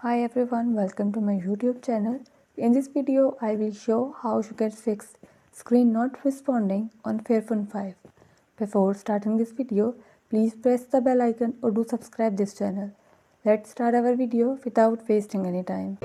Hi everyone, welcome to my YouTube channel. In this video, I will show how to get fixed screen not responding on Fairphone 5. Before starting this video, please press the bell icon or do subscribe this channel. Let's start our video without wasting any time.